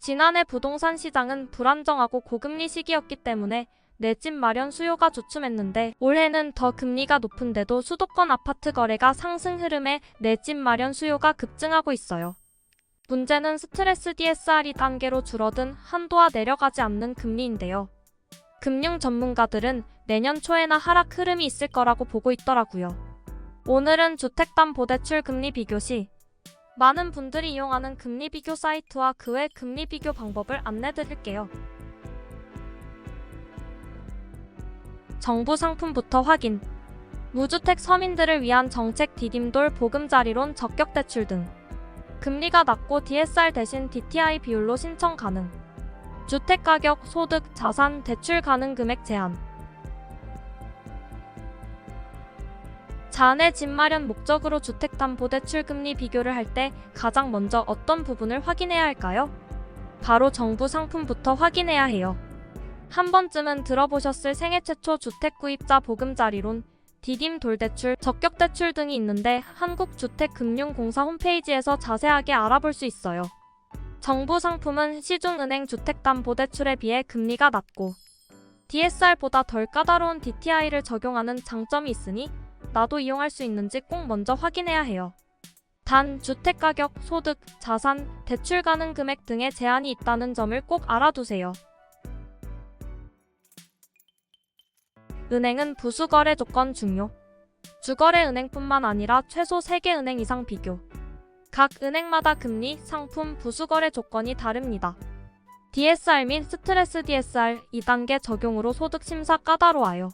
지난해 부동산 시장은 불안정하고 고금리 시기였기 때문에 내 집 마련 수요가 주춤했는데 올해는 더 금리가 높은데도 수도권 아파트 거래가 상승 흐름에 내 집 마련 수요가 급증하고 있어요. 문제는 스트레스 DSR이 단계로 줄어든 한도와 내려가지 않는 금리인데요. 금융 전문가들은 내년 초에나 하락 흐름이 있을 거라고 보고 있더라고요. 오늘은 주택담보대출 금리 비교 시 많은 분들이 이용하는 금리 비교 사이트와 그 외 금리 비교 방법을 안내드릴게요. 정부 상품부터 확인. 무주택 서민들을 위한 정책 디딤돌 보금자리론 적격대출 등. 금리가 낮고 DSR 대신 DTI 비율로 신청 가능. 주택가격, 소득, 자산, 대출 가능 금액 제한. 자녀 집 마련 목적으로 주택담보대출 금리 비교를 할 때 가장 먼저 어떤 부분을 확인해야 할까요? 바로 정부 상품부터 확인해야 해요. 한 번쯤은 들어보셨을 생애 최초 주택구입자 보금자리론, 디딤돌대출, 적격대출 등이 있는데 한국주택금융공사 홈페이지에서 자세하게 알아볼 수 있어요. 정부 상품은 시중은행 주택담보대출에 비해 금리가 낮고 DSR보다 덜 까다로운 DTI를 적용하는 장점이 있으니 나도 이용할 수 있는지 꼭 먼저 확인해야 해요. 단, 주택가격, 소득, 자산, 대출 가능 금액 등의 제한이 있다는 점을 꼭 알아두세요. 은행은 부수거래 조건 중요. 주거래 은행뿐만 아니라 최소 3개 은행 이상 비교. 각 은행마다 금리, 상품, 부수거래 조건이 다릅니다. DSR 및 스트레스 DSR 2단계 적용으로 소득 심사 까다로워요.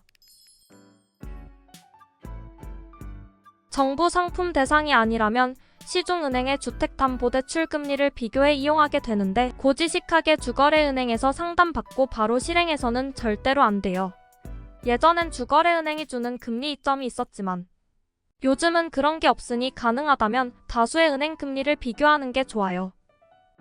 정부 상품 대상이 아니라면 시중은행의 주택담보대출 금리를 비교해 이용하게 되는데 고지식하게 주거래은행에서 상담받고 바로 실행해서는 절대로 안 돼요. 예전엔 주거래은행이 주는 금리 이점이 있었지만 요즘은 그런 게 없으니 가능하다면 다수의 은행 금리를 비교하는 게 좋아요.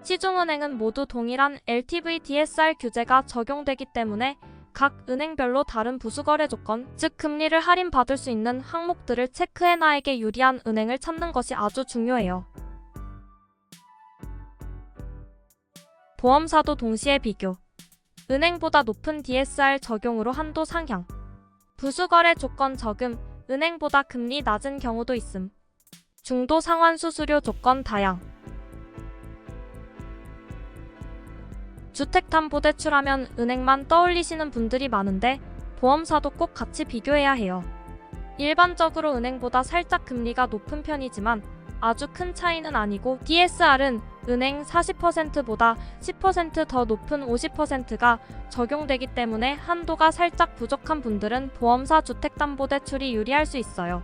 시중은행은 모두 동일한 LTV DSR 규제가 적용되기 때문에 각 은행별로 다른 부수거래 조건, 즉 금리를 할인받을 수 있는 항목들을 체크해 나에게 유리한 은행을 찾는 것이 아주 중요해요. 보험사도 동시에 비교. 은행보다 높은 DSR 적용으로 한도 상향. 부수거래 조건 적음, 은행보다 금리 낮은 경우도 있음. 중도 상환 수수료 조건 다양. 주택담보대출하면 은행만 떠올리시는 분들이 많은데 보험사도 꼭 같이 비교해야 해요. 일반적으로 은행보다 살짝 금리가 높은 편이지만 아주 큰 차이는 아니고 DSR은 은행 40%보다 10% 더 높은 50%가 적용되기 때문에 한도가 살짝 부족한 분들은 보험사 주택담보대출이 유리할 수 있어요.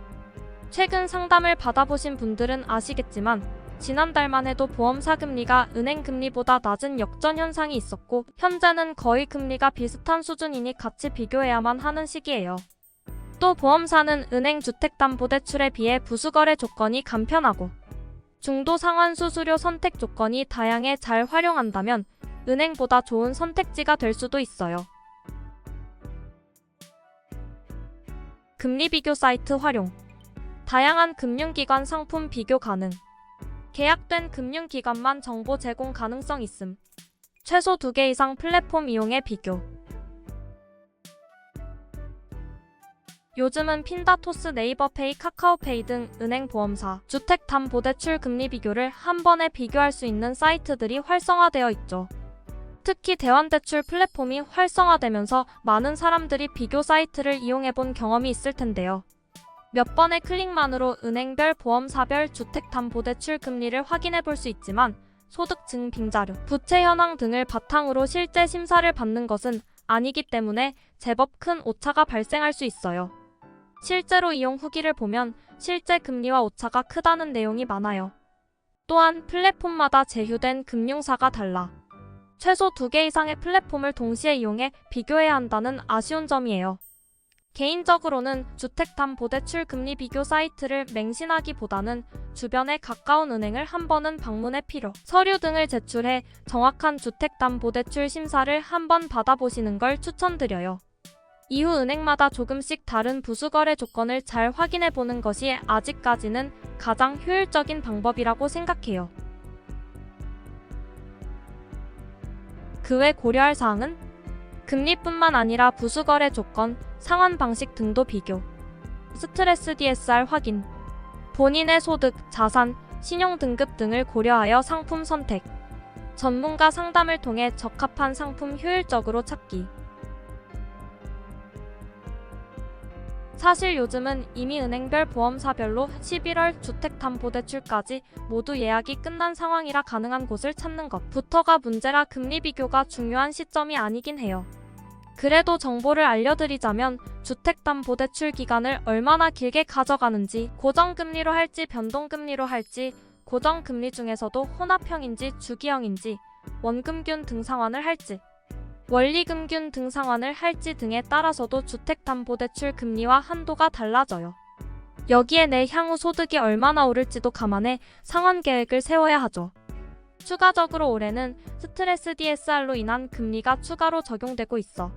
최근 상담을 받아보신 분들은 아시겠지만 지난달만 해도 보험사 금리가 은행 금리보다 낮은 역전 현상이 있었고 현재는 거의 금리가 비슷한 수준이니 같이 비교해야만 하는 시기예요. 또 보험사는 은행 주택담보대출에 비해 부수거래 조건이 간편하고 중도 상환 수수료 선택 조건이 다양해 잘 활용한다면 은행보다 좋은 선택지가 될 수도 있어요. 금리 비교 사이트 활용. 다양한 금융기관 상품 비교 가능. 계약된 금융기관만 정보 제공 가능성 있음. 최소 2개 이상 플랫폼 이용해 비교. 요즘은 핀다토스, 네이버페이, 카카오페이 등 은행 보험사, 주택담보대출 금리 비교를 한 번에 비교할 수 있는 사이트들이 활성화되어 있죠. 특히 대환대출 플랫폼이 활성화되면서 많은 사람들이 비교 사이트를 이용해본 경험이 있을 텐데요. 몇 번의 클릭만으로 은행별, 보험사별 주택담보대출 금리를 확인해 볼 수 있지만 소득 증빙 자료, 부채 현황 등을 바탕으로 실제 심사를 받는 것은 아니기 때문에 제법 큰 오차가 발생할 수 있어요. 실제로 이용 후기를 보면 실제 금리와 오차가 크다는 내용이 많아요. 또한 플랫폼마다 제휴된 금융사가 달라 최소 2개 이상의 플랫폼을 동시에 이용해 비교해야 한다는 아쉬운 점이에요. 개인적으로는 주택담보대출 금리 비교 사이트를 맹신하기보다는 주변에 가까운 은행을 한 번은 방문해 필요, 서류 등을 제출해 정확한 주택담보대출 심사를 한 번 받아보시는 걸 추천드려요. 이후 은행마다 조금씩 다른 부수거래 조건을 잘 확인해 보는 것이 아직까지는 가장 효율적인 방법이라고 생각해요. 그 외 고려할 사항은 금리뿐만 아니라 부수거래 조건, 상환 방식 등도 비교, 스트레스 DSR 확인, 본인의 소득, 자산, 신용 등급 등을 고려하여 상품 선택, 전문가 상담을 통해 적합한 상품 효율적으로 찾기. 사실 요즘은 이미 은행별 보험사별로 11월 주택담보대출까지 모두 예약이 끝난 상황이라 가능한 곳을 찾는 것부터가 문제라 금리 비교가 중요한 시점이 아니긴 해요. 그래도 정보를 알려드리자면 주택담보대출 기간을 얼마나 길게 가져가는지, 고정금리로 할지 변동금리로 할지, 고정금리 중에서도 혼합형인지 주기형인지, 원금균 등상환을 할지, 원리금균 등상환을 할지 등에 따라서도 주택담보대출 금리와 한도가 달라져요. 여기에 내 향후 소득이 얼마나 오를지도 감안해 상환 계획을 세워야 하죠. 추가적으로 올해는 스트레스 DSR로 인한 금리가 추가로 적용되고 있어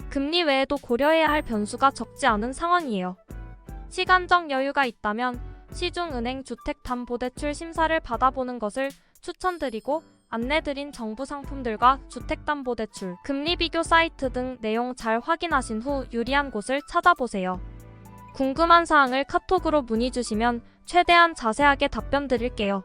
금리 외에도 고려해야 할 변수가 적지 않은 상황이에요. 시간적 여유가 있다면 시중은행 주택담보대출 심사를 받아보는 것을 추천드리고, 안내드린 정부 상품들과 주택담보대출, 금리 비교 사이트 등 내용 잘 확인하신 후 유리한 곳을 찾아보세요. 궁금한 사항을 카톡으로 문의 주시면 최대한 자세하게 답변 드릴게요.